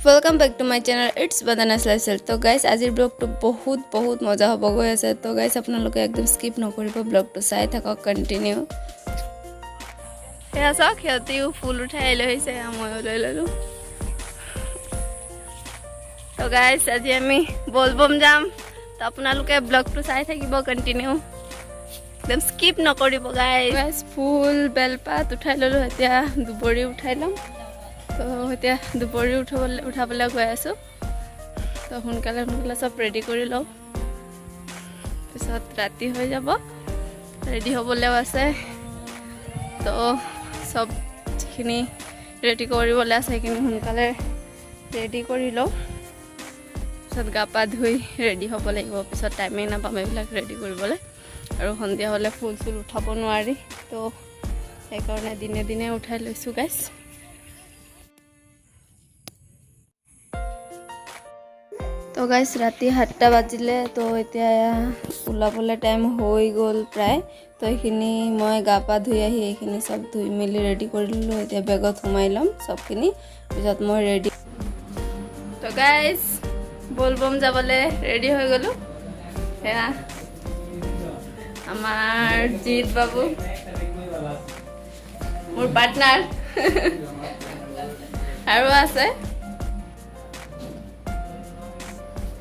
Welcome back to my channel it's Bandana स्लाइसल। तो guys आजिर blog तो बहुत मजा हब गई आछे। तो गाइस आपनालोके एकदम स्किप नकरिब, ब्लॉग तो चाइ थाকক कन्टिन्यू। हेया चाওক सिहतिও फुल उठाइ লৈ হৈছে, ময়ো লৈ ললো। तो गाइस আজি আমি बोलबम যাম। तो आपनालोके ब्लॉग तो चाइ থাকিব कन्टिन्यू, एकदम स्किप नकरिब गाइस। फुल बेलपात उठाइ ललो, এতিয়া दुबरी उठाइ लम। तो এতিয়া दुपरी उठाबले गई आसो। तो सोनकाले सब रेडी कर लो, पिছত राति हो যাব, रेडी हबले आछे। तो सब जिखिनि रेडी करिबले आछे সেইখিনি सोनकाले रेडी कर लो, पिছত गा पा धुई रेडी हब লাগিব। पिছত टाइमे नापाम এইবিলাক रेडी কৰিবলে, আৰু সন্ধিয়া হলে ফুল চুল উঠাব নোৱাৰি। তো সেইকাৰণে দিনে দিনে উঠাই লৈছো গাইস। तो गाइस राति 7टा बाजिले। तो इतना ओलाबले टाइम हो गल प्राय। तो ये मैं गा पा धुई आखिनि सब धुई मिली रेडी कर लो। इतना बेगत सोमाई लम सबखिनि, पिছত मैं रेडी। तो गाइस बोलबम जाबले रेडी हो गलो। हेया आमार जीत बाबू मोर पार्टनार आरो आछे।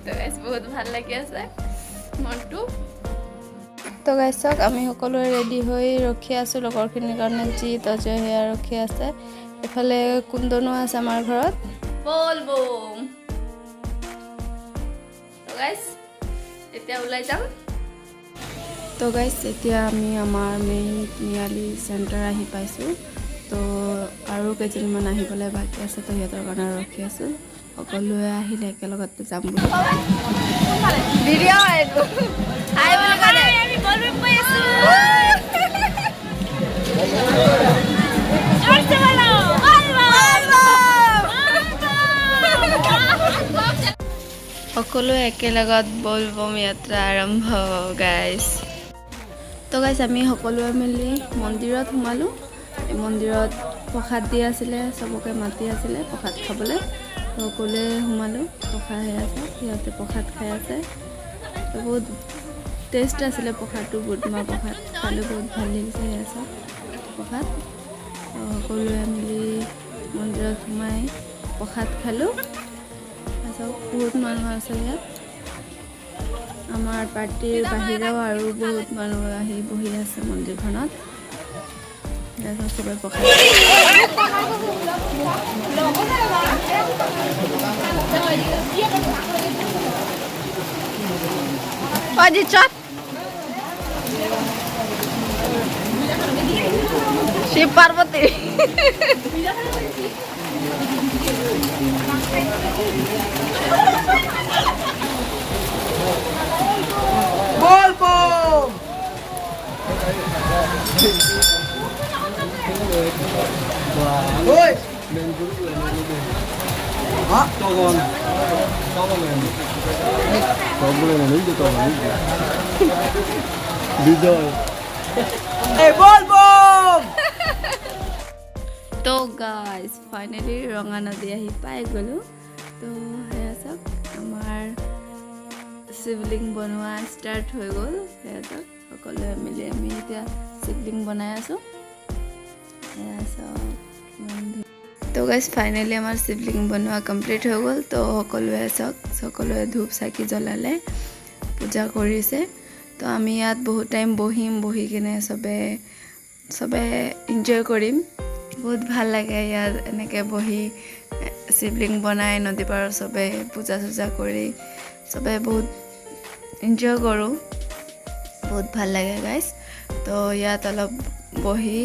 तो गाइस बहुत ভাল লাগি আছে মনটো। तो गाइस চাওক আমি সকলো ৰেডি হৈ ৰখি আছো লগৰখিনিৰ কাৰণে। জিত অজয় হেয়া ৰখি আছে। এফালে কুন্দনো আছে আমাৰ ঘৰত। বলবম। তো গাইস এতিয়া ওলাই যাম। তো গাইস এতিয়া আমি আমাৰ মেইন নিয়ালি চেণ্টাৰ আহি পাইছো। তো আৰু কেইজনমান আহিবলৈ বাকী আছে। তো সিহঁতৰ কাৰণে ৰখি আছো। সকলোৱে আহিলে একেলগতে যাম বুলি ভিডিঅ' আইলো হাই বুলি কলে আমি বলবম কৈ আছো। জোৰছে বলো সকলোৱে একেলগত বলবম যাত্ৰা আৰম্ভ গাইস। তো গাইস আমি সকলোৱে মিলি মন্দিৰত সোমালো। এই মন্দিৰত প্ৰসাদ দি আছিলে, সবকে মাতি আছিলে প্ৰসাদ খাবলৈ। সকলোৱে সোমালো, প্ৰসাদ হৈ আছে, সিহঁতে প্ৰসাদ খাই আছে। তো বহুত টেষ্ট আছিলে প্ৰসাদটো, বুটমাহ প্ৰসাদ খালোঁ, বহুত ভাল লাগিছে। সেয়া চব প্ৰসাদ। তো সকলোৱে মিলি মন্দিৰত সোমাই প্ৰসাদ খালোঁ। তাৰপিছত বহুত মানুহ আছে ইয়াত। আমাৰ পাৰ্টিৰ বাহিৰেও আৰু বহুত মানুহ আহি বহি আছে মন্দিৰখনত। সবে প্ৰসাদ Shiva Parvati Ôi. Hả? Cho con lên. Con lên là đứng cho con đứng. Đi rồi. Ê bom bom. तो गाइस फाइनली रंगा नदी आহি পাই গলো। তো হেয়া চাওক আমাৰ শিৱলিংগ বনোৱা ষ্টাৰ্ট হৈ গ'ল। হেয়া চাওক সকলোৱে মিলি আমি এতিয়া শিৱলিংগ বনাই আছো। तो गाइस फाइनली आमार शिवलिंग बनवा कमप्लीट हो गल। तो सकलोए धूप चाकी जलाले पूजा करिसे। तो आमी यात बहुत टाइम बहिम, बहि किने सबे एन्जॉय करिम। बहुत ভাল লাগে यार এনেকে बहि शिवलिंग बनाय नदी पार सबे पूजा चूजा करि सबे बहुत एन्जॉय करो, बहुत ভাল লাগে गाइस। तो यात अलप बहि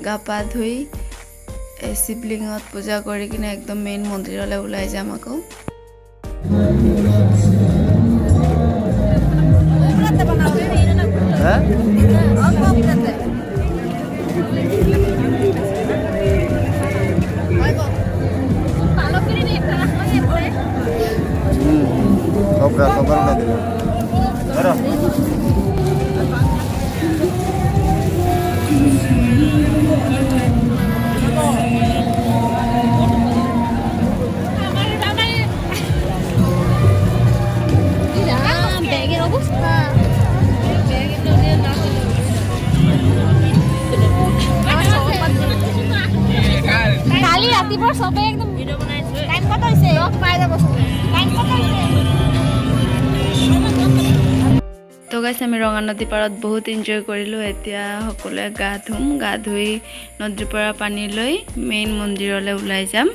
गा पा धुई शिवलिंगत पूजा करी किने एकदम मेन मंदिरले उलाई जाम आको। কালি ৰাতিপুৱা সবে একদম ভিডিও বনাইছে টাইম কত হৈছে লগ পাই যাব সবে টাইম কত হৈছে তো গাইছ আমি ৰঙা নদী পাৰত বহুত এনজয় কৰিলোঁ এতিয়া সকলোৱে গা ধুই নদীৰ পৰা পানী লৈ মেইন মন্দিৰলৈ ওলাই যাম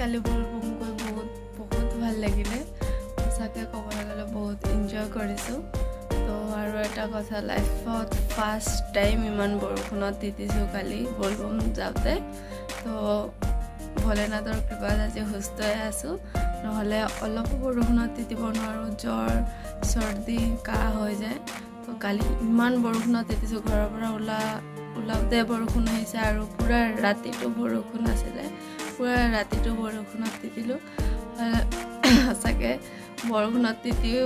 কালি বলবম গৈ বহুত ভাল লাগিলে সঁচাকৈ ক'বলৈ গ'লে বহুত এনজয় কৰিছোঁ তো আৰু এটা কথা লাইফত ফাৰ্ষ্ট টাইম ইমান বৰষুণত তিতিছোঁ কালি বলবম যাওঁতে তো ভোলেনাথৰ কৃপাত আজি সুস্থ হৈ আছোঁ নহ'লে অলপো বৰষুণত তিতিব নোৱাৰোঁ জ্বৰ চৰ্দি কাহ হৈ যায় তো কালি ইমান বৰষুণত তিতিছোঁ ঘৰৰ পৰা ওলাওঁতে বৰষুণ আহিছে আৰু পূৰা ৰাতিটো বৰষুণ আছিলে পুৰা ৰাতিটো বৰষুণত তিতিলোঁ সঁচাকৈ বৰষুণত তিতিও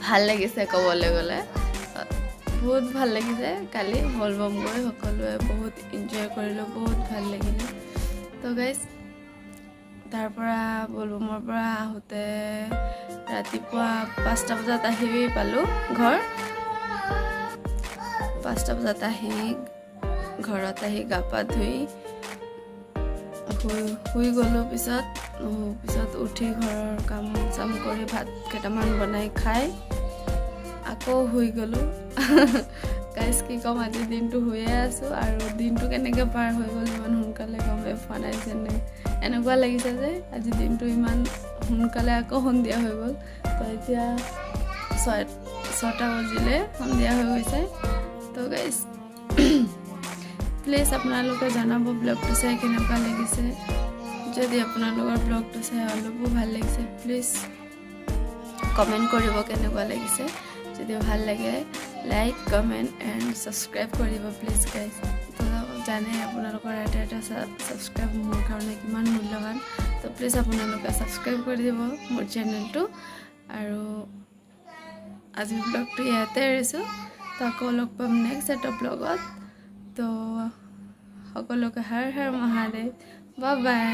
ভাল লাগিছে ক'বলৈ গ'লে বহুত ভাল লাগিছে কালি বলবম গৈ সকলোৱে বহুত এনজয় কৰিলোঁ বহুত ভাল লাগিলে তো গাইজ তাৰ পৰা বলবমৰ পৰা আহোঁতে ৰাতিপুৱা 5টা বজাত আহি পালোঁ ঘৰ 5টা বজাত আহি ঘৰত আহি গা পা ধুই শুই গ'লোঁ পিছত উঠি ঘৰৰ কাম চাম কৰি ভাত কেইটামান বনাই খাই আকৌ শুই গ'লোঁ গাইজ কি ক'ম আজি দিনটো শুয়ে আছোঁ আৰু দিনটো কেনেকৈ পাৰ হৈ গ'ল ইমান সোনকালে গমেই পোৱা নাই যেনে এনেকুৱা লাগিছে যে আজি দিনটো ইমান সোনকালে আকৌ সন্ধিয়া হৈ গ'ল তো এতিয়া 6টা বাজিলে সন্ধিয়া হৈ গৈছে তো গাইজ প্লিজ আপোনালোকে জনাব ব্লগটো চাই কেনেকুৱা লাগিছে যদি আপোনালোকৰ ব্লগটো চাই অলপো ভাল লাগিছে প্লিজ কমেণ্ট কৰিব কেনেকুৱা লাগিছে যদি ভাল লাগে লাইক কমেণ্ট এণ্ড ছাবস্ক্ৰাইব কৰিব প্লিজ গাইজ তো জানে আপোনালোকৰ এটা ছাবস্ক্ৰাইব মোৰ কাৰণে কিমান মূল্যৱান তো প্লিজ আপোনালোকে ছাবস্ক্ৰাইব কৰি দিব মোৰ চেনেলটো আৰু আজি ব্লগটো ইয়াতে এৰিছোঁ তো আকৌ লগ পাম নেক্সট এটা ব্লগত তো সকলোকে হৰ হৰ মহাদেৱ বাই বাই